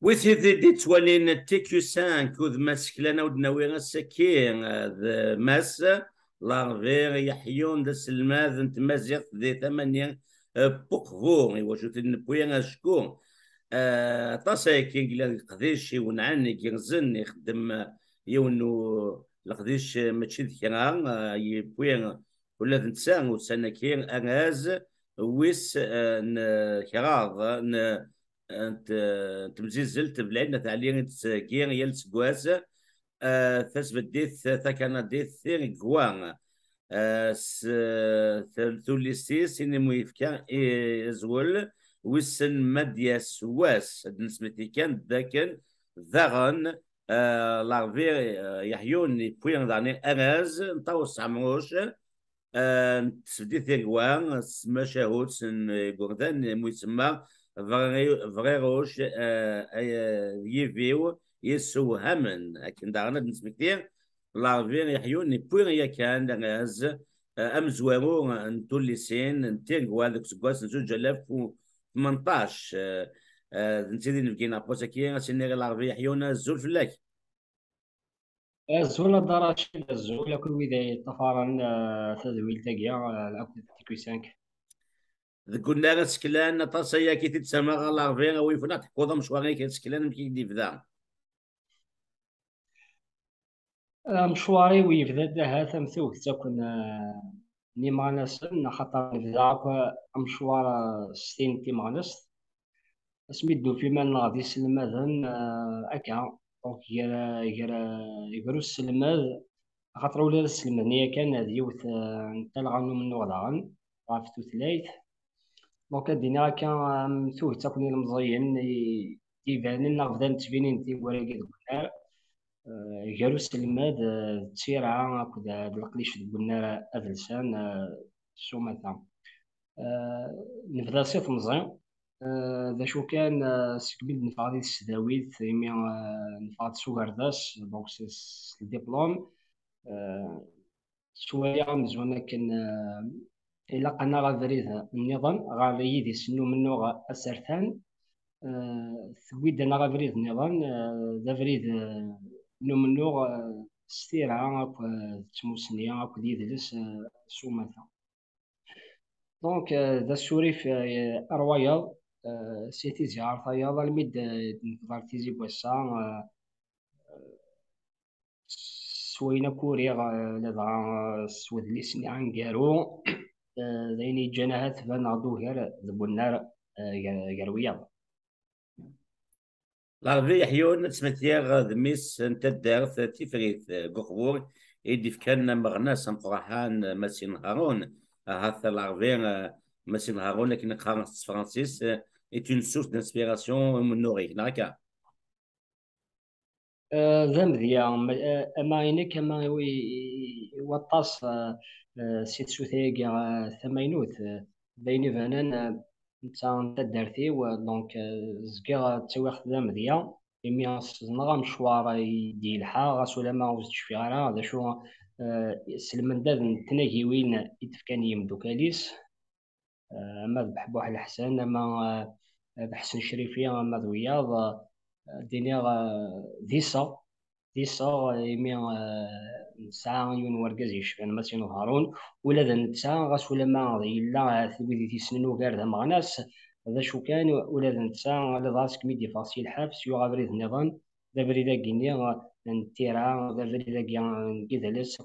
وثي دي توالين تيكيو 5 وذ ماسكلانا ودناوي غساكين ذا ماس لارفير يحيون ذا سلماذ انت مازيغ ذي ثمانية بوكفور وجوت نبويا شكون طاسا كي القديش ونعني كيغزن يخدم يونو القديش ماشي ذكرى يبويا ولا نتسان وسنة كين اغاز ويس كراغ انت مزيزلت بلعنا تعليق كين يلس كواس تثبت ديث ثكنا ديث ثير كوان ثوليستيس إن مويفكا إزول وسن مديا سواس نسمتي كان ذاكن ذاغن لارفير يحيون بوين داني أراز نطوس عمروش تسدي ثيروان مشاهود سن جوردان ميسمى فغيروش يفيو يسو همن أكن دارنا نسمتي لارفير يحيون بوين يكان دراز امزوارو نتولي سين نتيرغ هذاك سكواس نزوج 2018 نتيدي نبكينا بوساكي سينيغ العربية حيونا الزول فلاك الزول الدراشي الزول كل وذا طفران تدويل تاقيا الأكل تيكوي 5. قلنا غا سكلان طاسيا كي تتسمى العربية ويفنا تحكوضا مشواري كي سكلان مكي دي فدا مشواري ويفدا هذا مثوك تكون نيما ناسن خاطر نبدا مشوار 60 تيما ناس سميتو في من غادي سلمادن أكا دونك يقرو السلماد خاطر ولا السلماد نيا كان هادي يوث نتلغانو منو غداغن غاف توثلايت دونك دينا كان مثوه تكون المزيان يبان لنا بدا نتبينين تي وراكي الكنار جالو السلماد تسيرعا أكد القليش الكنار أذلسان سومتا نبدا صيف مزيان ذا شو كان سكبيد نفاضي السداويت يمي نفاض سوغارداس دونك سي الدبلوم شوية مزوانا كان إلا قنا غافريد النظام غالي يدي سنو منو أسرتان ثويد أنا غافريد النظام ذا فريد نو منو ستيرا أكو تموسنيا أكو ديدلس سوماتا دونك ذا السوريف أروايا سيتي زيارة يلا الميد نقدر تيزي بوسا سوينا كوري لدغا سود ليسني عن كارو دايني جناهات فان عضو غير ذبو النار غير العربية حيون تسمتيا ذميس انت دارت تفريث قخبور يدي فكان مغناس فرحان ماسين هارون هذا العربية ماسين هارون لكن قارنس فرانسيس est une source d'inspiration منوري هناك ذنبذيا أما إنك أما وطاس سيت سوثيقيا ثمينوت بيني فانان نتا دارتي دونك زكا تسويخ ذنبذيا إمي نغا مشوار يدي الحا غاسو لما وزتش في غارا هذا شو سلمان داد تناهيوين يتفكان يمدوكاليس أما ذبح بوح الحسن أما بحسن شريفية أما ذوياض دينيغ ديسا يمي نسعى يون ورقاز يشفان ماسينو هارون ولا ذا نتسعى غاس ولا ما إلا ثبيدي تيسننو غير ذا مغناس هذا شو كان ولا ذا نتسعى لا ضاسك ميدي فاصيل حبس يو غابريد النظام ذا بريدا كينيا نتيرا ذا بريدا كيان كذا لس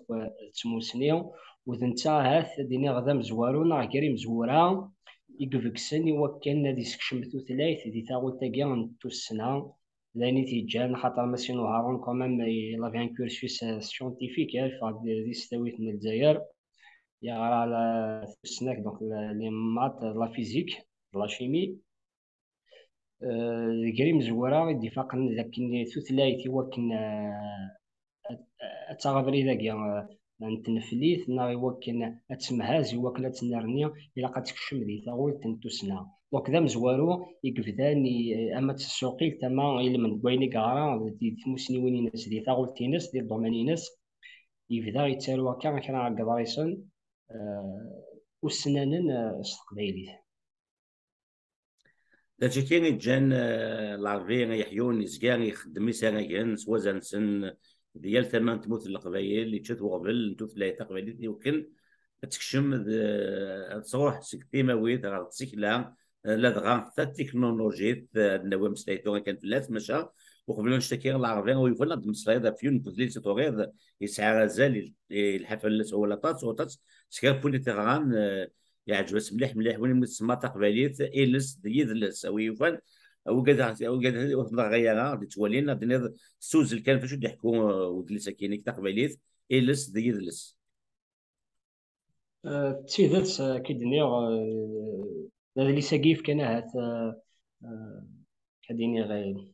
تسموسنيو وذنتسعى هاث دينيغ ذا مزوارو نا كريم زورا يقفكسن يوكلنا دي سكشمتو ثلاث دي ثاغو تاقيان توسنا لاني تيجان خاطر ماسينو هارون كومام لا فيان كورسوس سيونتيفيك يعرف دي ستويت من الجزائر يغرى على السناك دونك لي مات لا فيزيك لا شيمي كريم مزورا يدي فاقن لكن ثلاثي وكن التغابري ذاك نتنفليت نا يوكن اتسمهاز يوكن تنرني الى قد تكشم ذي ثغول تنتوسنا دونك ذا مزوارو يقفداني اما تسوقيل تما الى من كويني كارا دي تموسني وين ناس دي ثغول تينس دي الضماني ناس يبدا يتسالوا كان على قضايسن والسنانن استقبالي داكشي كاين جان العربية يحيون يزكان يخدم يسانا سوازن سن ديال ثمان تموت القبايل اللي تشوف قبل نتوت لا تقبايل يمكن تكشم تصروح سكتيما ويد غير تسيكلا لا دغا حتى التكنولوجي النوام ستيتو كان في الناس مشى وقبل نشتكي العربية ويفضل نضم صلايدا فيون تدليل ستوريد يسعى غزال الحفل ولا طاس وطاس سكابوني تغران يعجب بس مليح مليح وين مسمى تقباليت إلس ديدلس أو يفن وقد غيرها دي تولينا دنيا سوز اللي كان فاش يحكوا ودلس كينيك تقباليت إلس ديدلس تيدات كيدني هذا اللي ساقيف كان هات كديني غير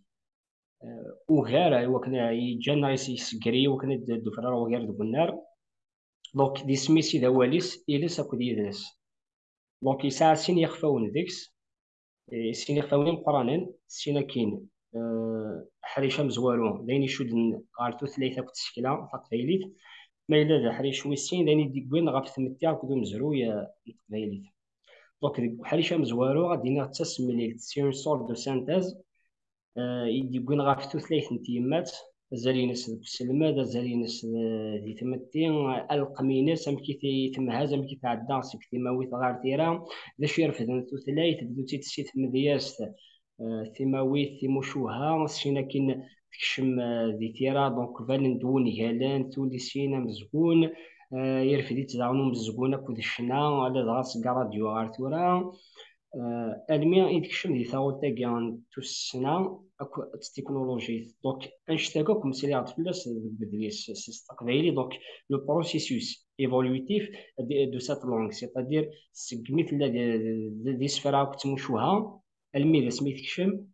وغير وكنا يجانا يسكري وكنا الدفرار وغير دوك النار دونك دي سميسي دا واليس إليس أكو ديدنس دونك يسعى سين يخفاون ديكس سين يخفاون مقرانين سينا كاين حريشة مزوارون داين يشود غارتو ثلاثة كو تشكيلة تقبايليت ما إلا دا حريش ويسين داين يديكوين غاف ثمتيا كدو مزروية تقبايليت دونك حريشة مزوارو غادي نغتسم ملي سيون سورت دو سانتاز يديكوين غاف ثلاث نتيمات زالينس السلمة زالينس دي تمتين القمينس أم كي تمهاز أم كي تعدى سكتيماوي غار تيرا ذا شي رفدن ثلاث بدو تيتسيت مدياس ثيماوي ثيموشوها سينا كين تكشم دي تيرا دونك فالن دون هالان تولي سينا مزقون يرفدي تزاونو مزقون أكود الشنا على دغاس كاراديو غار تورا الميا يدكشم دي ثاول تاكيان توسنا اكو التكنولوجي دونك انشتاكو كم سيلي عاد فلاس بدريس استقبالي دونك لو بروسيسوس ايفولوتيف دو سات لونغ سيتادير سكميت دي سفرا كتمشوها الميدا سميت كشم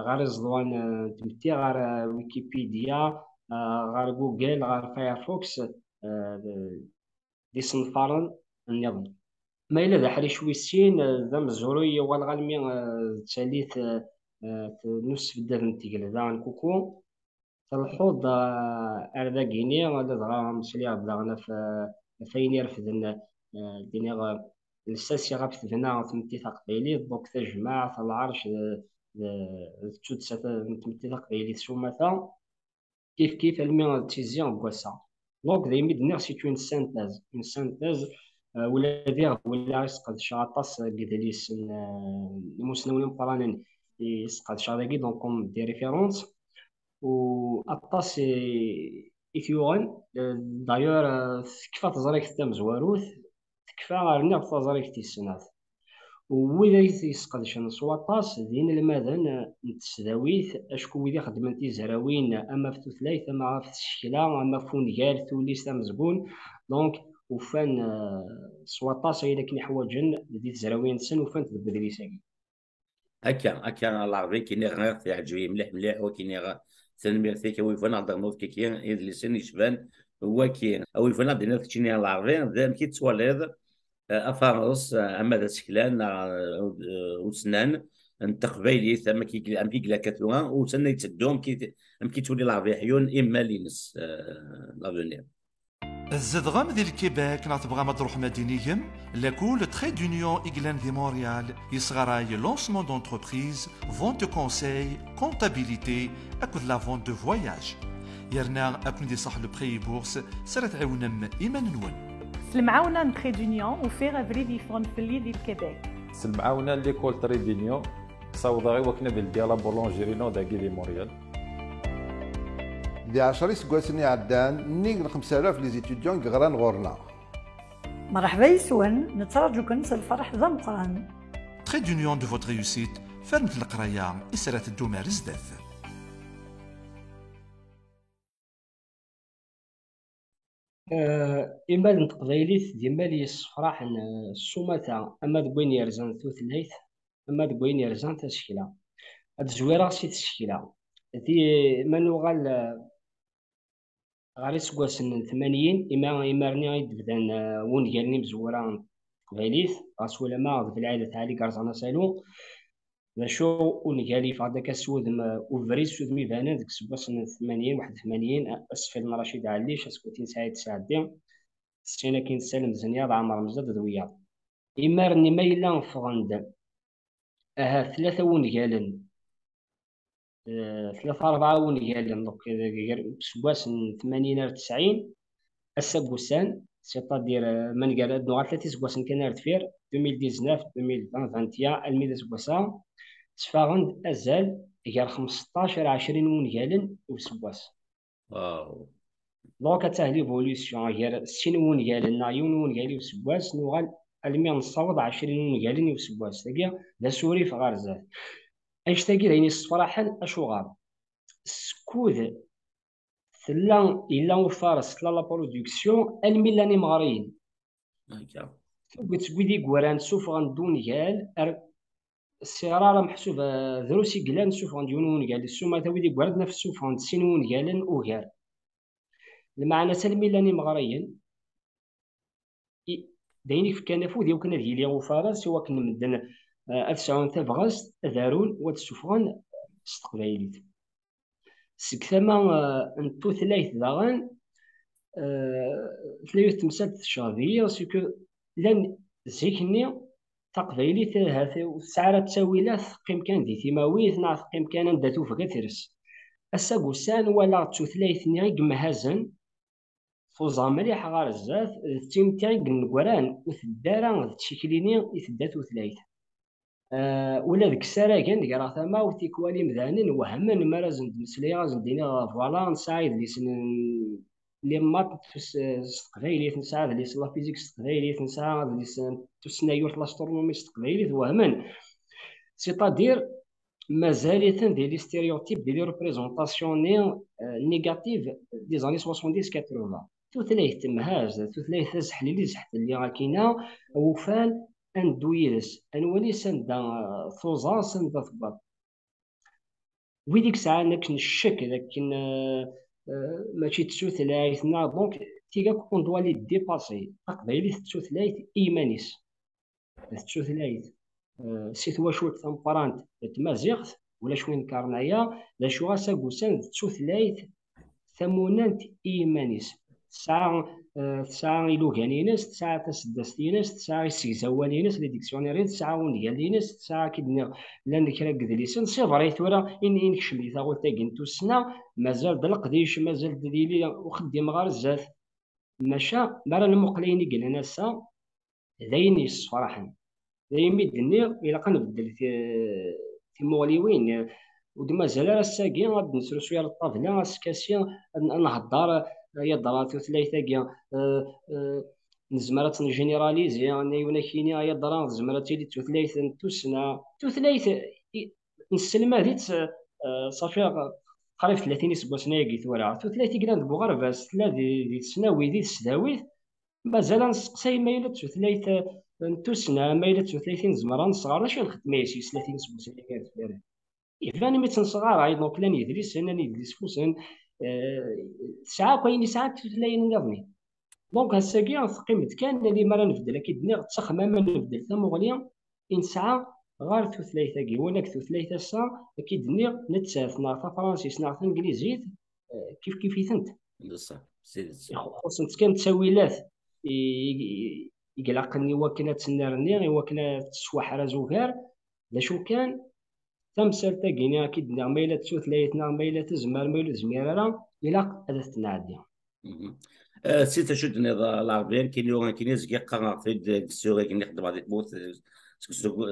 غير زدوان تمتي غير ويكيبيديا غير جوجل غير فايرفوكس دي صنفارن النظام ما إلا ذا حري شوي السين ذا مزوروي والغالمي تاليت نص في الدار نتيجة ذا نكوكو الحوض أردا كيني غادا دغا مسلي غادا في فين يرفدن ديني الساسي غابت هنا تمتي تقبيلي دوك تجمع العرش تشود تمتي تقبيلي سومتا كيف المي تيزيان بواسا دونك دايما دنيا سي اون سانتاز ولا دير ولا يسقط شاطاس كدليس المسنون مقارنين يسقط شاطاكي دونك كوم دي ريفيرونس و اطاس ايثيوغن دايور تكفى تزريك تام زواروث تكفى غير تزريك تيسنات وإذا يسقدش نصواطاس دين المدن نتسداويث أشكو ويدي خدمن تيزراوين أما في ثلاثة أما في الشكلة أما في فونيال توليس تامزبون دونك وفان صواطاس إذا كني حواجن دي تزراوين سن وفان تبدلي ساكي هكا العربي كيني غير يعجبني مليح مليح وكيني غير تنمير فيك ويفون عندك موت كيكين اللي سن يشبان هو كين أو يفون عندنا تشيني العربي ذا كي تسواليد افارس اما ذا سكلان وسنان تقبايلي ثم كي ام كي كاتلوان وسنة يتدوم كي تولي العربي حيون اما لينس لافونير الزدغام ديال الكيباك نعتبغى ما تروح مدينيهم لاكول تخي دونيون إغلان دي مونريال يصغراي لونسمون دونتربريز فونت كونساي كونتابيليتي أكود لا فونت دو فواياج يرنا أكون دي صح لو بري بورس سرت عاونم إيمان نون سلمعاونا نتخي دونيون وفيغ افري دي فون فلي ديال الكيباك سلمعاونا ليكول تري دونيون صوضاغي وكنا ديال بولونجيرينو داكي دي مونريال دي 10 سكواسني عدان نيك 5000 لي زيتيديون غران غورنا مرحبا يسون نتراجو كنس الفرح ذا مقران تخي دونيون دو فوت ريوسيت فرمت القرايه اسرات الدومار زداف إما نتقبايليت ديما لي الصفراح السوماتا أما دوين يرزان ثوثلايث أما دوين يرزان تشكيلة هاد الزويرة سي تشكيلة دي منوغال غاري سكواسن 80 إما رني غيدبدان ونقالني مزورة تقبايليت غاس ولا ما في العادة تاعي كارزانا سالو ذا شو ونقالي فهداك السود وفريز سود ميبانا ديك سباسن 80 81 أسفل رشيد عليش اسكوتين سعيد سعدين سينا كين سالم زنياض عمر مزاد دويا إما رني ما إلا نفغند ثلاثة ونقالن، ثلاثة أربعة ونقالن دونك سواس 80 ل 90 السبوسان سيتادير من قال نوع ثلاثة سواس كان رتفير 2019 2020 21 الميدا سواسا تفاغند أزال غير 15 20 ونقالن وسواس. واو. دونك تاه ليفوليسيون غير 60 ونقالن يون ونقالي وسواس نوغال المي نصوض 20 ونقالن وسواس تاكيا ذا سوري في غارزات ايش تاكي راني الصراحة اشوغار سكود ثلا إلا وفارس ثلا لا برودكسيون المي لاني مغارين قلت ويدي كوران سوف غندون قال الصغار محسوب دروسي قلان سوف غنديون قال السوما تا ويدي كوران نفس سوف غندسينون قالن وغير المعنى سلمي لاني مغارين دايني في كنافو ديال كنا ديالي وفارس سوا كنا مدن أتسعون تبغاس دارون وتسوفغان استقبايليت سكثما انتو ثلاث داغن ثلاث تمثال شهرية سكو لان زيكني تقبايليت هذا سعرة تساويلات قيم كان دي ثماويت نعرف قيم كان داتو فكثرس الساقوسان ولا تثلاث نيغ مهازن فوزا مليح غار الزاف تيم تاعي نكوران وثدارا تشكليني يثداتو ثلاث ولا ديك الساعه كان ديك راه ثما وتيكوالي مذانن وهمن ما لازم مسليه لازم دينا فوالا نساعد لي سن لي مات استقبايلي نساعد لي لا فيزيك استقبايلي نساعد لي سن تسنايور لاسترونومي استقبايلي وهمن سيتادير مازالت ديال لي ستيريوتيب ديال لي ريبريزونطاسيون نيجاتيف دي زاني 70 80 توثلاث تمهاز توثلاث زحليلي زحت اللي راه كاينه وفال اندويرس انولي سندا ثوزا سندا ثباط ويديك الساعه نك نشك لكن ماشي تسوثلايثنا دونك تيغا كون دوالي ديباسي تقبايلي تسوثلايث ايمانيس تسوثلايث سيت واش ثمبرانت تمازيغت ولا شوين كارنايا لا شو غاسا كوسان تسوثلايث ثمونانت ايمانيس ساعة إلوغانينس ساعة تسدستينس ساعة سيزوالينس لي ديكسيونيريت ساعة ونيالينس ساعة كدنا لان كرا كدليسن سي فري ثورا إن كشلي تاغول تاكين توسنا مازال دلقديش مازال دليلي وخدم غار الزاف ماشا مرا المقليني قلنا ناسا دايني صراحة داين ميدني إلا قنبدل في موليوين ودمازال راه ساكي غاد نسرو شويه للطابله سكاسيا نهضر يا درات ثلاثه كيا نزمرات نجينيراليزي يعني ونكيني يا درات زمرات تيدي ثلاثه توسنا ثلاثه نسلم هذيت صافي قريب 30 اسبوع سنايا ثورا ثلاثه كنا بوغرباس ثلاثه دي سناوي دي سداويت مازال نسقسي مايله ثلاثه توسنا مايله 30 زمران صغار شنو نخدم ماشي 30 اسبوع سنايا إفاني ميتن صغار عيد دونك لان يدريس أنا يدريس فوسن ساعة كاين ساعة تلاين نقضني دونك هساكي ثقيمت كان اللي مرة نبدل أكيد تسخما ما نبدل ثم مغليا إن ساعة غار ثلاثة كي ولا ثلاثة ساعة أكيد نتساف نعرف فرنسيس نعرف إنجليزيت كيف يثنت بصح سيدي خصني كان تساويلات يقلقني وكنا تسنرني وكنا تسوح رازوكار لا شو كان تمثال تاكيني اكيد ميلة ثلاثنا ميلة زمار ميلة زميرة الى هذا تنعدي سيتا شد نضا العربيين كاين زكي قرا في السوري كاين يخدم هذيك بوث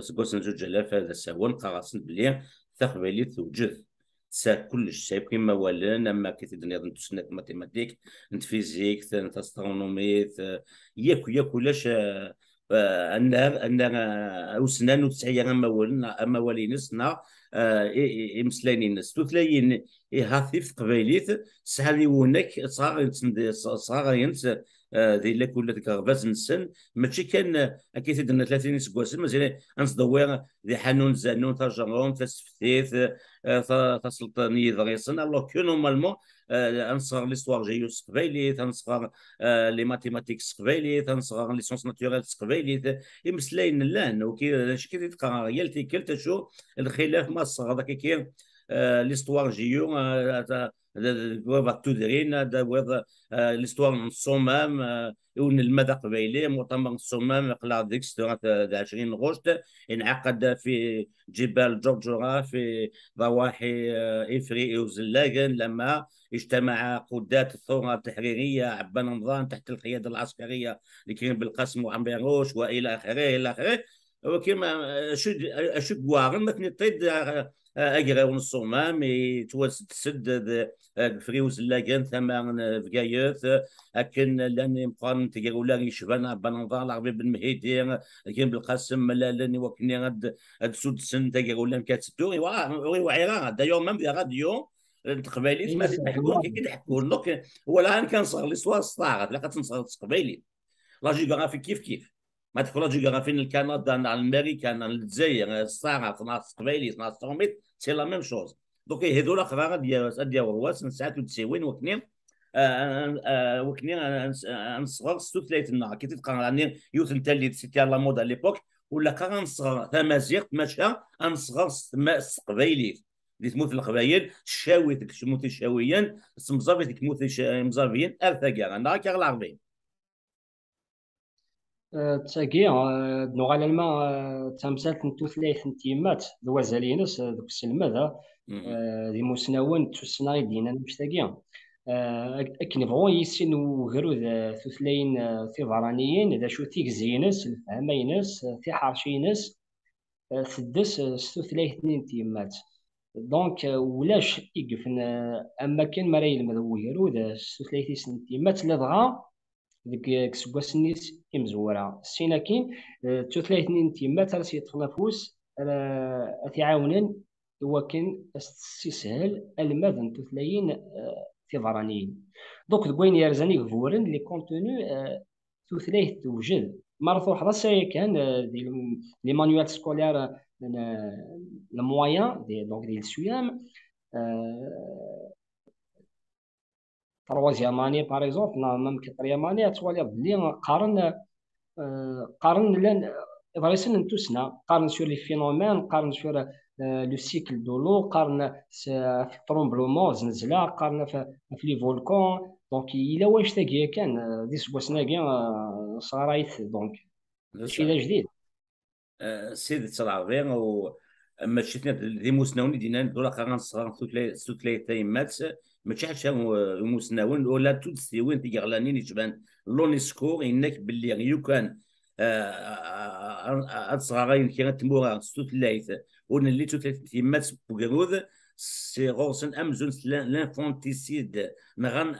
سكوسن زوج الاف هذا ساون قراصن بلي تقبيلي توجد سا كلش سايب كيما والن اما كيتد نضا تسنات ماتيماتيك انت فيزيك انت استرونومي ياك ولاش ان وسنان وتسعيه اما والينسنا مسلانين ستوثلاين هاثيف قبايليت سهلي ونك صغار ينس ذي لك ولا كغباز نسن ماشي كان اكيد ان 30 سكواسن مازال انصدوير ذي حنون زانون ترجمون تسفتيت تسلطني ضريسن الله كو نورمالمون انصغر ليستوار جيوس قبايلي تنصغر لي ماتيماتيكس قبايلي تنصغر ليسونس ناتوريل قبايلي يمسلاين لان وكي شكي تقرا يالتي كلتا شو الخلاف ما صغر هذاك كي ليستوار جيو وضع تدرين وضع ليستوار من الصمام ون المدى قبيلي مؤتمر الصمام قلا ديك 20 غشت انعقد في جبال جورجورا في ضواحي إفريقيا وزلاقن لما اجتمع قادات الثورة التحريرية عبا رمضان تحت القيادة العسكرية لكريم بالقاسم وعمبيروش وإلى آخره إلى آخره. وكما أشد واغن مثل طيد أجرى ونصومام تسد فريوز لاجن ثمان فقايث أكن لاني مقارن تقول لي شبان بنظار العربي بن مهيدي كان بالقاسم لاني وكني غد سود سن تقول لهم كاتستوري وعيرا دا يوم من غاديو القبائلي ما تحكون كي تحكون دونك هو الان كان صار ليستوار صارت لا كتنصغر قبائلي لا جيوغرافي كيف ما تقول جيوغرافي الكندا على امريكا على الجزائر الصارت ناس قبائلي ناس صوميت سي لا ميم شوز دونك هذول قرار ديال رواس نسعات وتساوين وكني وكني نصغر ستو ثلاثه كي تتقرا راني يوث نتا اللي سيتي لا مود على ليبوك ولا كان نصغر تمازيغ ماشى نصغر قبايلي اللي تموت القبايل الشاوي تموت الشاويين المزافي تموت مزافيين ارثا كاع انا كاع العربي تاكي بنو على الماء تمثال نتوثلايث نتيمات دوازالينس دوك السلمة ذي مسناون تسناي دينا مشتاقين أكن بغون يسن وغرو ثوثلاين ثيفرانيين ذا شو تيك زينس الفهمينس في حرشينس ثدس ثوثلايث اثنين تيمات دونك ولاش يقفن أما كان مريل مذوغرو ذا ثوثلايث تيمات لدغا ديك سكواسنيس إمزورا السيناكين توثلايث تيمات راسي تخلفوس تعاونن وكن استسهل المذن توثلاين ثيفرانيين دوك دوين يرزاني غفورن لي كونتوني توثلايث توجد مرة حدا كان لي مانيوال سكولير المويان دونك ديال السيام تروازيام اني باغ اكزومبل ميم كاتريام اني توالي بلي قارن لان فريسن نتوسنا قارن سور لي فينومين قارن سور لو سيكل دو لو قارن في ترومبلومون زلزله قارن في لي فولكون دونك الا واش تاكيا كان دي سواسنا كاع صرايث دونك شي جديد سيد العربي و اما شفنا دي مسناون دينا دولا قران صغار ثلاثه يمات ما تشحش مسناون ولا تدسيوين تيغلانين يجبان لونيسكو انك باللي يو كان صغارين كي تمورا ثلاثه ونلي ثلاثه يمات بوغرود سي غوسن امزون لانفونتيسيد نغان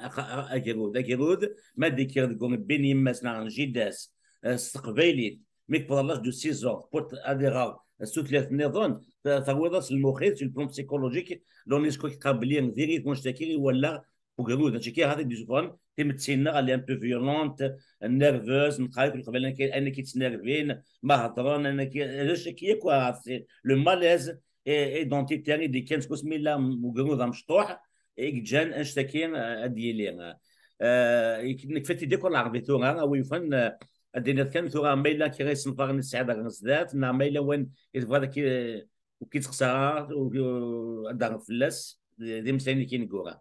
اجرود ما ديكير دكون بين يمات نغان جداس استقبالي ميك بلاش دو سيزون بوت اديرا ثلاث نظام تعوض المخيط في البلان بسيكولوجيك لونيسكو قابلين فيريت مشتكي ولا بوغرود هادشي هذا ديزوفون تمتسينا اللي ان بو فيولونت نيرفوز نقايق قبل انك كيتسنرفين ما هضرون انك هادشي كوا لو ماليز ايدونتيتيري دي كان سمي لا بوغرود مشطوح جان اشتكين ديالي كفتي ديكور العربي ثورا ويفن الدنيا كان ثورا ميلا كي غيصنفر السعاده غنسدات نا ميلا وين يبغى داك وكيتخسر ودار فلاس دي مساني كي نقورا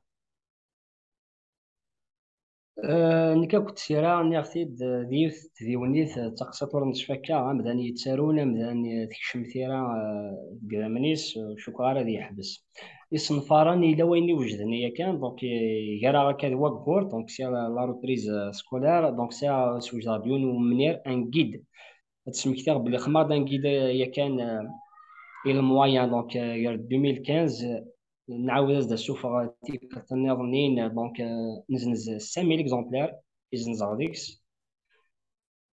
نكا كنت سيرا نيغتيد ديوث ديونيث تقسطور نتفكا مدان يتسارون مدان تكشم ثيرا قدامنيس شكرا ذي يحبس يصنفاران إلا وين يوجدن هي كان دونك يقرا هكا وكور دونك سي لا روتريز سكولار دونك سي سوج راديون ومنير ان جيد تسمكتير بلي خمار دان جيد هي كان الى موان دونك 2015 نعاود دا السوفر تيك النظنين دونك نزنز 5000 اكزومبلير يزنز غاديكس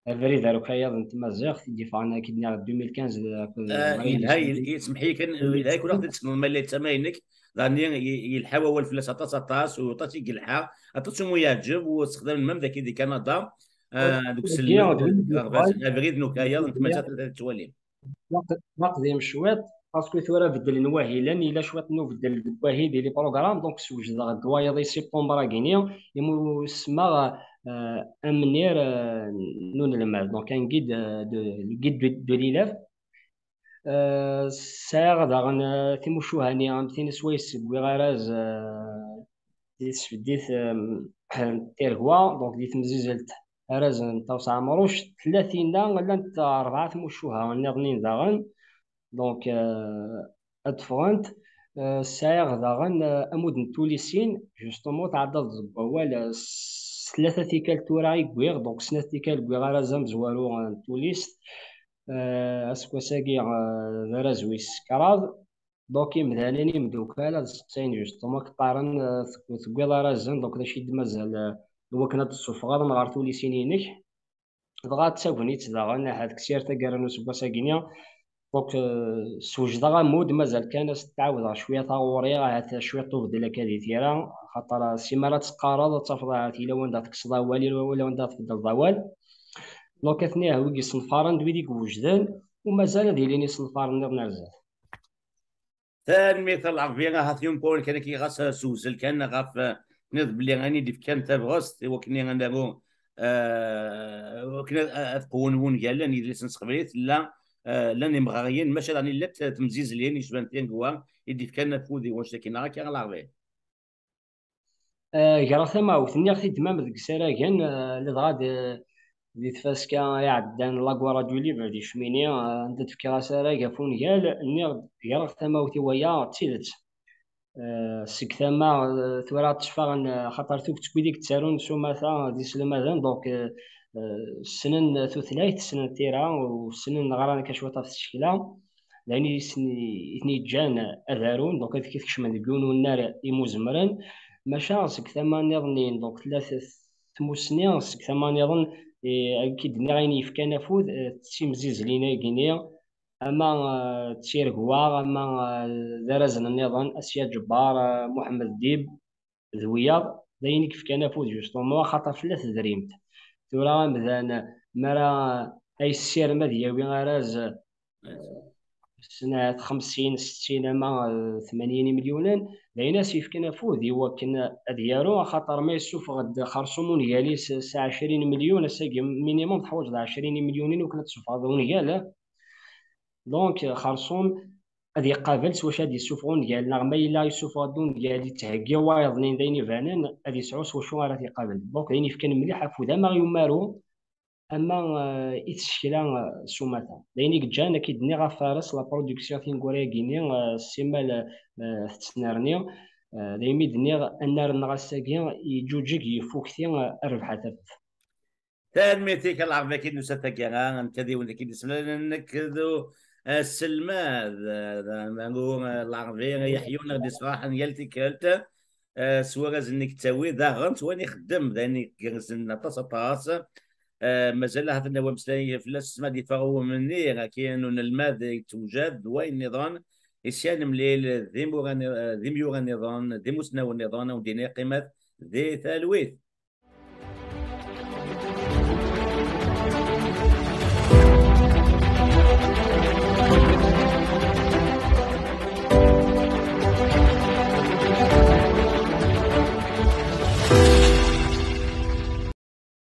فري دارو كايا نتما زاغ ديفانا كي دنا 2015 هاي يسمح لي كان هاي كل واحد تسمى ملي تماينك راني يلحاو اول فلاس عطاس وطاتي يلحا عطاتهم يعجب واستخدام المام ذاك دي كندا دوك السلم فريد نوكايا نتما توالي وقت ديم شويط باسكو ثورا بدل نواهي الا شويط نو بدل نواهي ديال لي بروغرام دونك سوج دا دوايا دي سيبتمبر غينيا يمو سما امنير نون المال دونك ان جيد دو ليلاف ساغ داغن تيموشوهاني غمتين سويس بوغاراز ديت تيرغوا دونك ديت مزيزلت راز نتاوسع عمروش 30 دا ولا نتا 4 موشوها نظنين داغن دونك ادفرنت سايغ داغن امود توليسين جوستومون تعدد زبوال 3 تيكال تورا يكويغ دونك 2 تيكال كويغ رازم زوالو توليست اسكوساكي رازويس كراض دونك يمدانني مدوكالا سقسين جوستومون قارن تقويلا رازن دونك داشي مازال الوكنة الصفغار نغار توليسينينك دغا تساكنيت داغن هاد كسير تاكارنو سكوساكينيا دونك سوجد مود مازال كان تعاود شويه طاوري هاد شويه طوب ديال كادي تيرا خاطر سيمانه تقارض تفضل الى وين تكسضا والي ولا وين تفضل ضوال دونك اثنيه ويجي صنفارن دويديك وجدان ومازال دياليني صنفارن نرزات ثاني مثال عربية هاتيوم بول كان كي غاس سوزل كان غاف نض بلي غاني ديف كان تبغست وكني غندابو وكنا تقون ون قال لاني اللي نسقبريت لا لاني مغاريين ماشي راني لا تمزيز لين يشبان تين كوا يديف كان فودي واش كاين غا كي العربية كرا ثما وثني اختي دمام ديك سراكن اللي غاد دي تفاسكا يعدان لاكوارا دولي بعد شميني انت تفكر سراكا فون قال اني كرا ثما وتي ويا تسيلت سيك ثما ثورا تشفى خاطر توك تكويديك تسارون سوماثا دي سلمادان دونك سنن ثلاث سنن تيرا وسنن غران كشوطه في الشكله لاني اثني جان اذارون دونك هذيك كيفاش ديكون والنار يموزمرن ماشا سك ثما نظنين دونك 3 سنين سك ثما نظن اكيد نغيني في كنافوذ تسيمزيز لينا كينيا اما تشيركوا اما درزنا النظام اسيا جبار محمد ديب ذويا داين كيف كنافوذ جوستومون خاطر في 3 دريمت تورا مثلا مرا اي السير مديا وين راز سنة 50 60 أما 80 مليونا لأن سيف كنا فوذي وكنا أديارو خاطر ما يسوف غد خرصومون يالي 20 مليون ساقي مينيموم تحوج 20 مليونين وكنا تسوف هذا يالا دونك خرصوم هذه قابل واش هادي يسوفون ديال نغمه الا يسوفوا دون ديال تهكي وايض دايني فانان هادي سعوس وشو راه تيقابل دونك دايني فكان مليح فوذا ما يمارو اما يتشكلا سوماتا لاني جانا كيدني غا فارس لا برودكسيون تينغوريا كيني السيمال تسنارني دايمي دني النار نغاساكي يجوجيك يفوكتي الربحه تفت تنميتيك العربية كي نساتكا انت ذي وانت كي تسمى نكذو السلمى نقول العربية يحيون غادي صراحة يلتي كالتا سواغاز انك تسوي ذا غنت واني خدم ذاني كنزلنا طاس مازال هذا النواب مسلاي فلاس ما دي فغو مني كاين الماء توجد وين نظام يسيان مليل ذيميو النظام ذيموسنا والنظام ودينا قيمة ذي ثالويث